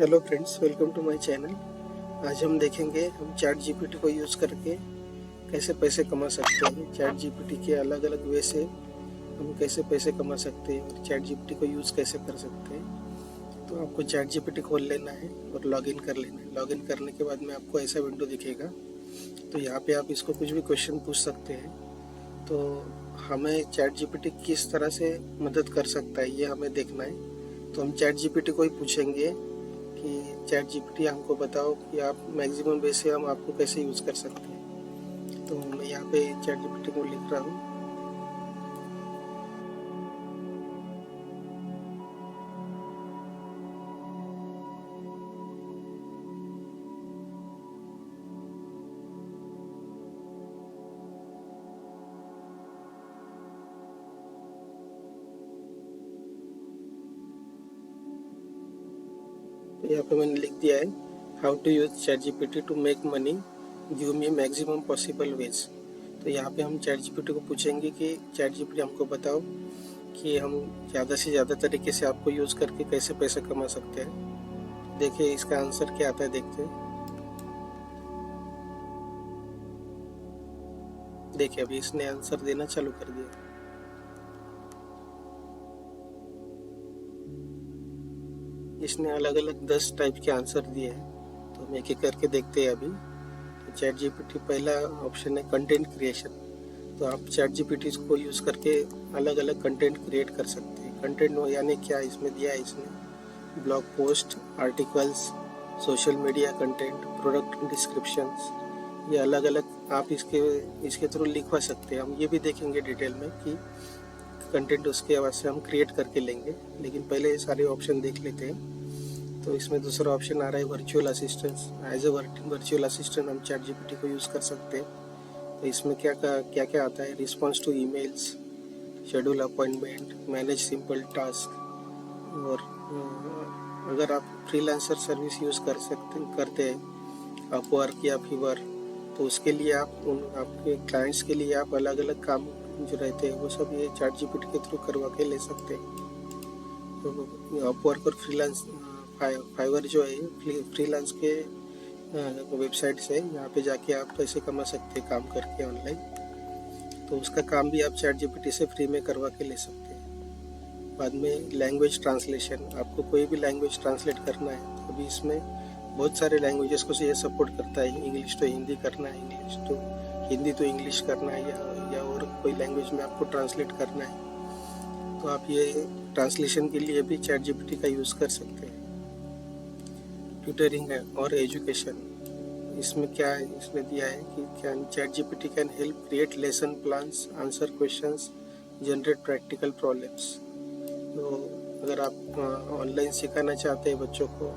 Hello friends, welcome to my channel. आज हम देखेंगे हम चैट जीपीटी को यूज़ करके कैसे पैसे कमा सकते हैं। चैट जीपीटी के अलग अलग वे से हम कैसे पैसे कमा सकते हैं और चैट जीपीटी को यूज़ कैसे कर सकते हैं। तो आपको चैट जीपीटी खोल लेना है और लॉगिन कर लेना है। लॉगिन करने के बाद में आपको ऐसा विंडो दिखेगा। तो यहाँ पे आप इसको कुछ भी क्वेश्चन पूछ सकते हैं। तो हमें चैट जीपीटी किस तरह से मदद कर सकता है ये हमें देखना है। तो हम चैट जीपीटी को ही पूछेंगे कि चैट जीपीटी हमको बताओ कि आप मैक्सिमम वे से हम आपको कैसे यूज़ कर सकते हैं। तो मैं यहाँ पे चैट जीपीटी को लिख रहा हूँ। तो यहाँ पे मैंने लिख दिया है, how to use ChatGPT to make money, give me maximum possible ways. तो यहाँ पे हम चैट जीपीटी को पूछेंगे कि चैट जीपीटी हमको बताओ कि हम ज़्यादा से ज़्यादा तरीके से आपको यूज़ करके कैसे पैसे कमा सकते हैं। देखिए इसका आंसर क्या आता है, देखते हैं। देखिए अभी इसने आंसर देना चालू कर दिया। इसने अलग अलग 10 टाइप के आंसर दिए हैं। तो हम एक एक करके देखते हैं अभी। चैट जीपीटी पहला ऑप्शन है कंटेंट क्रिएशन। तो आप चैट जीपीटी को यूज़ करके अलग अलग कंटेंट क्रिएट कर सकते हैं। कंटेंट यानी क्या इसमें दिया है, इसने blog post, articles, social media content, product descriptions, ये अलग अलग आप इसके थ्रू लिखवा सकते हैं। हम ये भी देखेंगे डिटेल में कि कंटेंट उसके आवाज़ से हम क्रिएट करके लेंगे, लेकिन पहले ये सारे ऑप्शन देख लेते हैं। तो इसमें दूसरा ऑप्शन आ रहा है virtual assistance. As a virtual assistant हम चैट जीपीटी को यूज़ कर सकते हैं। तो इसमें क्या क्या आता है, response to emails, schedule appointment, manage simple task. और अगर आप फ्रीलांसर सर्विस यूज़ करते हैं अपवर्क या फीवर, तो उसके लिए आपके क्लाइंट्स के लिए आप अलग अलग काम जो रहते हैं वो सब ये चैट जीपीटी के थ्रू करवा के ले सकते हैं। तो अपवर्क और फाइवर जो है फ्रीलांस के वेबसाइट से, यहाँ पे जाके आप पैसे कमा सकते हैं काम करके ऑनलाइन। तो उसका काम भी आप चैट जीपीटी से फ्री में करवा के ले सकते हैं। बाद में लैंग्वेज ट्रांसलेशन, आपको कोई भी लैंग्वेज ट्रांसलेट करना है तो अभी इसमें बहुत सारे लैंग्वेजेस को ये सपोर्ट करता है। इंग्लिश तो हिंदी करना है, इंग्लिश तो हिंदी तो इंग्लिश करना है, या और कोई लैंग्वेज में आपको ट्रांसलेट करना है तो आप ये ट्रांसलेशन के लिए भी चैट जीपीटी का यूज़ कर सकते हैं। ट्यूटरिंग है और एजुकेशन, इसमें क्या है, इसमें दिया है कि can chat GPT can help create lesson plans, answer questions, generate practical problems. तो अगर आप ऑनलाइन सिखाना चाहते हैं बच्चों को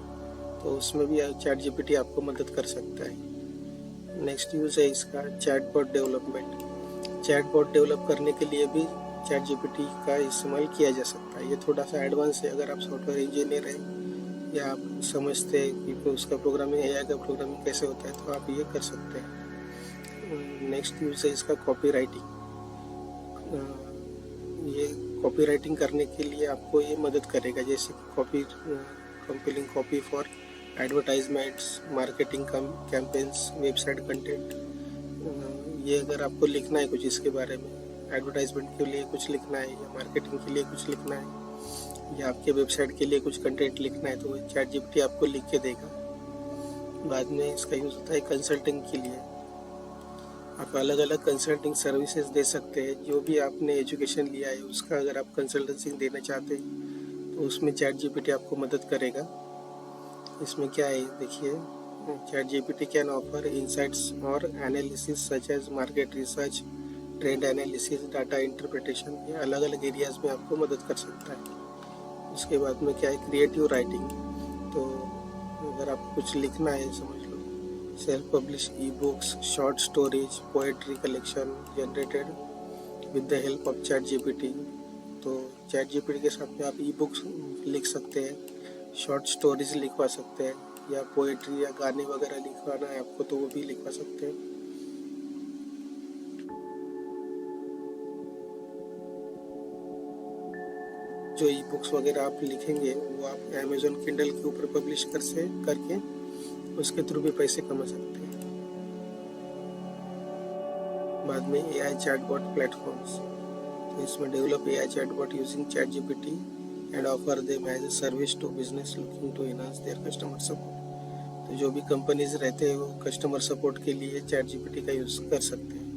तो उसमें भी चैट जीपीटी आपको मदद कर सकता है। नेक्स्ट यूज़ है इसका चैटबॉट डेवलपमेंट। चैटबॉट डेवलप करने के लिए भी चैट जीपीटी का इस्तेमाल किया जा सकता है। ये थोड़ा सा एडवांस है। अगर आप सॉफ्टवेयर इंजीनियर हैं या आप समझते हैं कि उसका प्रोग्रामिंग, एआई का प्रोग्रामिंग कैसे होता है, तो आप ये कर सकते हैं। नेक्स्ट यूज़ है इसका कॉपी राइटिंग। ये कॉपी राइटिंग करने के लिए आपको ये मदद करेगा, जैसे copy compiling copy for advertisements, marketing campaigns, website content. ये अगर आपको लिखना है कुछ इसके बारे में, एडवर्टाइजमेंट के लिए कुछ लिखना है या मार्केटिंग के लिए कुछ लिखना है या आपके वेबसाइट के लिए कुछ कंटेंट लिखना है, तो चैट जीपीटी आपको लिख के देगा। बाद में इसका यूज़ होता है कंसल्टिंग के लिए। आप अलग अलग कंसल्टिंग सर्विसेज दे सकते हैं। जो भी आपने एजुकेशन लिया है उसका अगर आप कंसल्टेंसी देना चाहते हैं तो उसमें चैट जीपीटी आपको मदद करेगा। इसमें क्या है देखिए, chat GPT can offer insights और analysis such as market research, trend analysis, data interpretation. ये अलग अलग एरियाज में आपको मदद कर सकता है। उसके बाद में क्या है, क्रिएटिव राइटिंग। तो अगर आपको कुछ लिखना है, समझ low self publish e books, short stories, poetry collection generated with the help of chat GPT. तो चैट जीपीटी के साथ में आप ई बुक्स लिख सकते हैं, शॉर्ट स्टोरीज लिखवा सकते हैं, या पोएट्री या गाने वगैरह लिखवाना है आपको तो वो भी लिखवा सकते हैं। जो ई बुक्स वगैरह आप लिखेंगे वो आप अमेजोन किंडल के ऊपर पब्लिश करके उसके थ्रू भी पैसे कमा सकते हैं। बाद में AI चैटबॉट प्लेटफॉर्म्स, तो इसमें develop AI chatbot using ChatGPT and offer them as a service to business looking to enhance their customer support. तो जो भी कंपनीज रहते हैं वो कस्टमर सपोर्ट के लिए ChatGPT का यूज़ कर सकते हैं।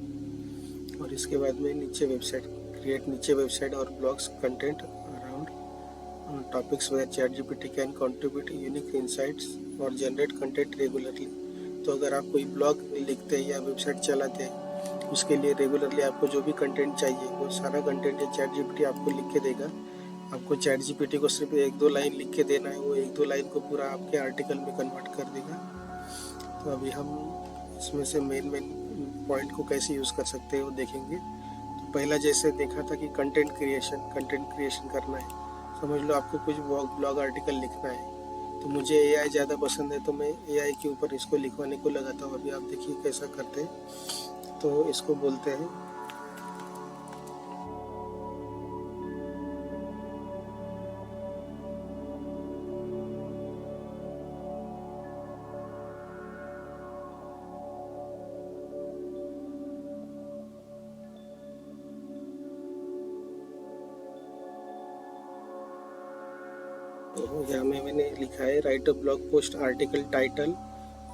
और इसके बाद में नीचे वेबसाइट और blogs content around topics where ChatGPT can contribute unique insights और जनरेट कंटेंट रेगुलरली। तो अगर आप कोई ब्लॉग लिखते हैं या वेबसाइट चलाते हैं, उसके लिए रेगुलरली आपको जो भी कंटेंट चाहिए वो सारा कंटेंट ये ChatGPT आपको लिख के देगा। आपको ChatGPT को सिर्फ 1-2 लाइन लिख के देना है, वो 1-2 लाइन को पूरा आपके आर्टिकल में कन्वर्ट कर देगा। तो अभी हम इसमें से मेन पॉइंट को कैसे यूज़ कर सकते हैं वो देखेंगे। तो पहला जैसे देखा था कि कंटेंट क्रिएशन करना है। समझ लो आपको कुछ ब्लॉग आर्टिकल लिखना है, तो मुझे AI ज़्यादा पसंद है तो मैं AI के ऊपर इसको लिखवाने को लगाता हूँ। अभी आप देखिए कैसा करते हैं। तो इसको बोलते हैं तो यहाँ में मैंने लिखा है right a blog post article title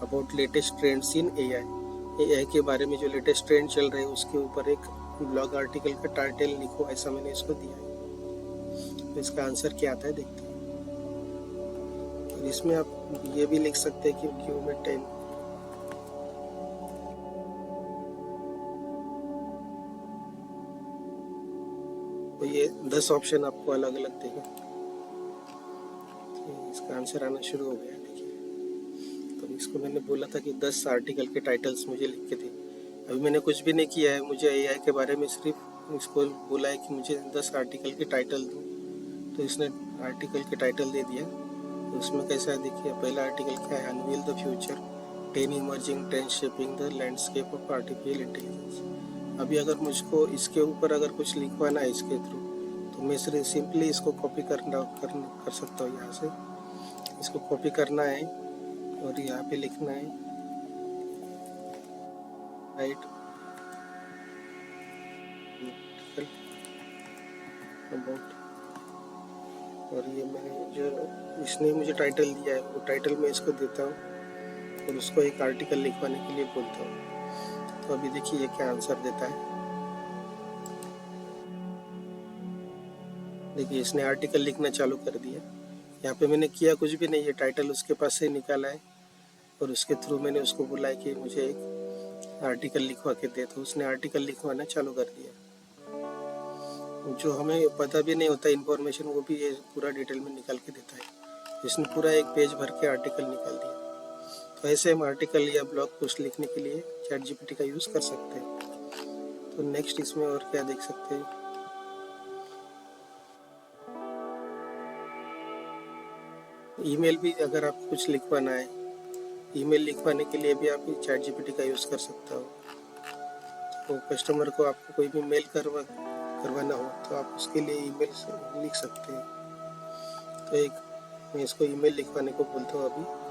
about latest trends in AI के बारे में जो लेटेस्ट ट्रेंड चल रहे हैं उसके ऊपर एक ब्लॉग आर्टिकल का टाइटल लिखो, ऐसा मैंने इसको दिया है। तो इसका आंसर क्या आता है देखते हैं। और इसमें आप ये भी लिख सकते हैं कि क्यों में 10। तो ये 10 ऑप्शन आपको अलग अलग देगा। तो इसका आंसर आना शुरू हो गया, देखिए। तो इसको मैंने बोला था कि 10 आर्टिकल के टाइटल्स मुझे लिख के थे। अभी मैंने कुछ भी नहीं किया है, मुझे AI के बारे में सिर्फ इसको बोला है कि मुझे 10 आर्टिकल के टाइटल दो, तो इसने आर्टिकल के टाइटल दे दिया। तो उसमें कैसा है देखिए, पहला आर्टिकल क्या है, unveil the future 10 emerging trends shaping the landscape of artificial intelligence. अभी अगर मुझको इसके ऊपर अगर कुछ लिखवाना है इसके थ्रू, तो मैं सिर्फ सिंपली इसको कॉपी कर सकता हूँ। यहाँ से इसको कॉपी करना है और यहाँ पे लिखना है राइट अबाउट, और ये मैंने जो इसने मुझे टाइटल दिया है वो टाइटल मैं इसको देता हूँ और उसको एक आर्टिकल लिखवाने के लिए बोलता हूँ। तो अभी देखिए ये क्या आंसर देता है। देखिए इसने आर्टिकल लिखना चालू कर दिया। यहाँ पे मैंने किया कुछ भी नहीं, ये टाइटल उसके पास से निकाला है और उसके थ्रू मैंने उसको बोला है कि मुझे एक आर्टिकल लिखवा के दे, तो उसने आर्टिकल लिखवाना चालू कर दिया। जो हमें पता भी नहीं होता इन्फॉर्मेशन, वो भी ये पूरा डिटेल में निकाल के देता है। इसने पूरा एक पेज भर के आर्टिकल निकाल दिया। तो ऐसे हम आर्टिकल या ब्लॉग पोस्ट लिखने के लिए ChatGPT का यूज़ कर सकते हैं। तो नेक्स्ट इसमें और क्या देख सकते हैं, ईमेल भी अगर आपको कुछ लिखवाना है, ईमेल लिखवाने के लिए भी आप ChatGPT का यूज़ कर सकते हो। तो कस्टमर को आपको कोई भी मेल करवाना हो तो आप उसके लिए ईमेल से लिख सकते हैं। तो एक मैं इसको ईमेल लिखवाने को बोलता हूँ अभी।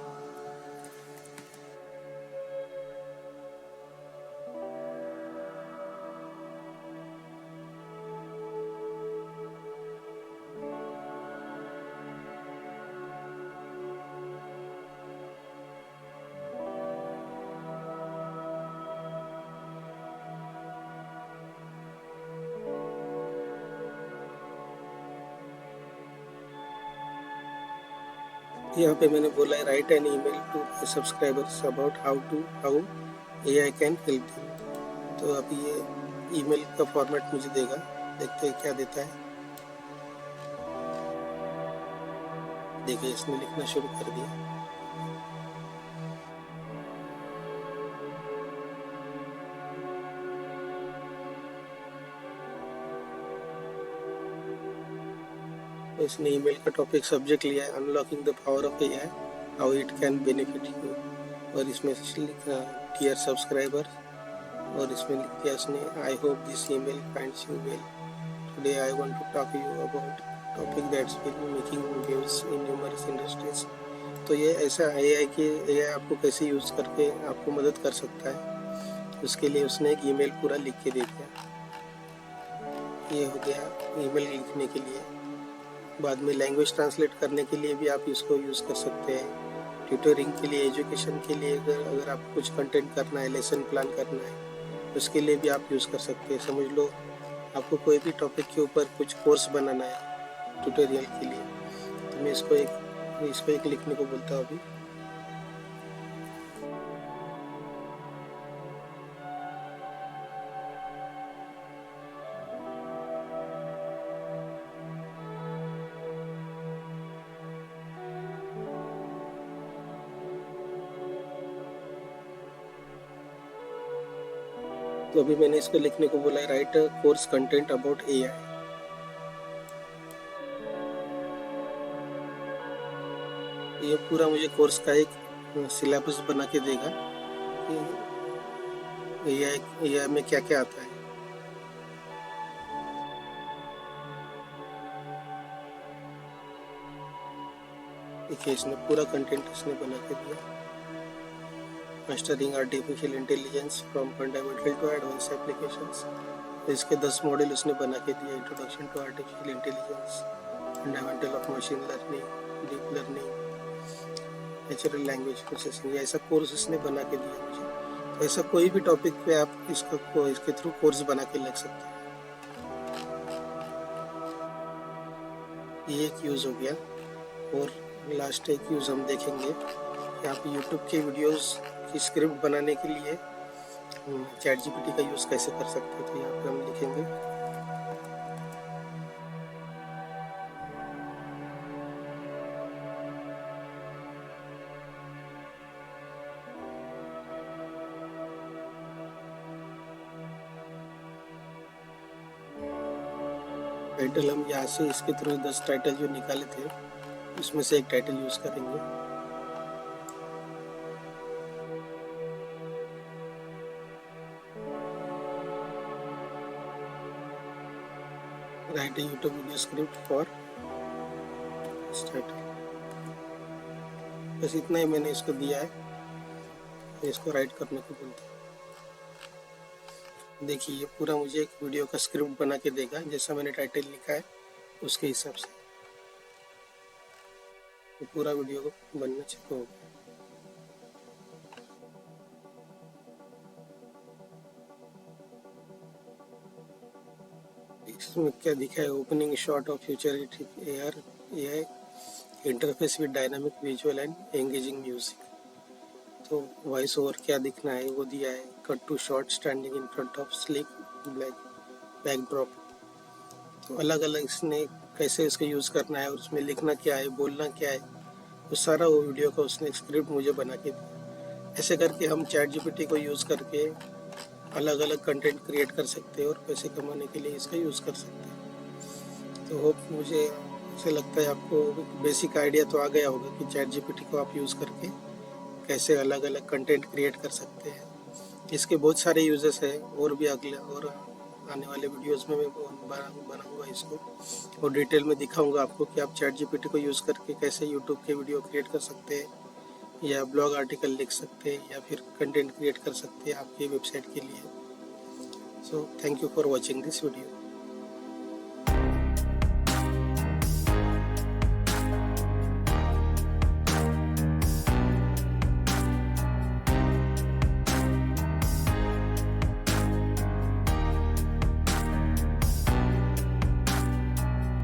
यहाँ पे मैंने बोला है write an email to subscribers about how AI can help them. तो अभी ये ईमेल का फॉर्मेट मुझे देगा, देखते हैं क्या देता है। देखिए इसने लिखना शुरू कर दिया। तो इसने ईमेल का टॉपिक सब्जेक्ट लिया है unlocking the power of AI how it can benefit you, और इसमें लिखा डियर सब्सक्राइबर, और इसमें लिख दिया उसने I hope this email finds you well, today I want to talk you about topic that's been making waves in numerous industries. तो ये ऐसा एआई आपको कैसे यूज़ करके आपको मदद कर सकता है, उसके लिए उसने एक ईमेल पूरा लिख के दे दिया। ये हो गया ईमेल लिखने के लिए। बाद में लैंग्वेज ट्रांसलेट करने के लिए भी आप इसको यूज़ कर सकते हैं। ट्यूटरिंग के लिए, एजुकेशन के लिए, अगर आपको कुछ कंटेंट करना है, लेसन प्लान करना है, उसके लिए भी आप यूज़ कर सकते हैं। समझ लो आपको कोई भी टॉपिक के ऊपर कुछ कोर्स बनाना है ट्यूटोरियल के लिए, तो मैं इसको एक लिखने को बोलता हूँ अभी। तो अभी मैंने इसको लिखने को बोला है, right course content about AI. ये पूरा मुझे कोर्स का एक सिलेबस बना के देगा कि एआई में क्या क्या आता है। देखिए इसने पूरा कंटेंट इसने बना के दिया। Mastering artificial intelligence from fundamental to advance applications. इसके 10 मॉडल उसने बना के दिया। Introduction to artificial intelligence, fundamental of machine learning, deep learning, natural language processing, ऐसा कोर्स इसने बना के दिया मुझे। तो ऐसा कोई भी टॉपिक पे आप इसके थ्रू कोर्स बना के लग सकते हैं। ये एक यूज़ हो गया। और लास्ट एक यूज़ हम देखेंगे कि आप यूट्यूब के वीडियोस की स्क्रिप्ट बनाने के लिए चैट जीपीटी का यूज़ कैसे कर सकते हैं। तो यहाँ पे हम लिखेंगे टाइटल। हम यहाँ से इसके थ्रू 10 टाइटल जो निकाले थे उसमें से एक टाइटल यूज़ करेंगे। Right YouTube video script for title. बस इतना ही मैंने इसको दिया है, इसको राइट करने को बोलते हैं। देखिए ये पूरा मुझे एक वीडियो का स्क्रिप्ट बना के देगा, जैसा मैंने टाइटल लिखा है उसके हिसाब से। तो पूरा वीडियो को बनना चाहिए। इसमें क्या दिखा है, opening shot of futuristic AI interface with dynamic visual and engaging music. तो वॉइस ओवर क्या दिखना है वो दिया है। Cut to shot standing in front of sleek black backdrop. तो अलग अलग इसने कैसे इसको यूज़ करना है और उसमें लिखना क्या है, बोलना क्या है, वो सारा वो वीडियो का उसने स्क्रिप्ट मुझे बना के दिया। ऐसे करके हम चैट जीपीटी को यूज़ करके अलग अलग कंटेंट क्रिएट कर सकते हैं और पैसे कमाने के लिए इसका यूज़ कर सकते हैं। तो होप मुझे ऐसा लगता है आपको बेसिक आइडिया तो आ गया होगा कि चैट जीपीटी को आप यूज़ करके कैसे अलग अलग कंटेंट क्रिएट कर सकते हैं। इसके बहुत सारे यूजेस हैं और भी अगले और आने वाले वीडियोस में मैं बनाऊंगा इसको और डिटेल में दिखाऊंगा आपको कि आप चैट जीपीटी को यूज़ करके कैसे यूट्यूब के वीडियो क्रिएट कर सकते हैं या ब्लॉग आर्टिकल लिख सकते हैं या फिर कंटेंट क्रिएट कर सकते हैं आपकी वेबसाइट के लिए। So thank you for watching this video.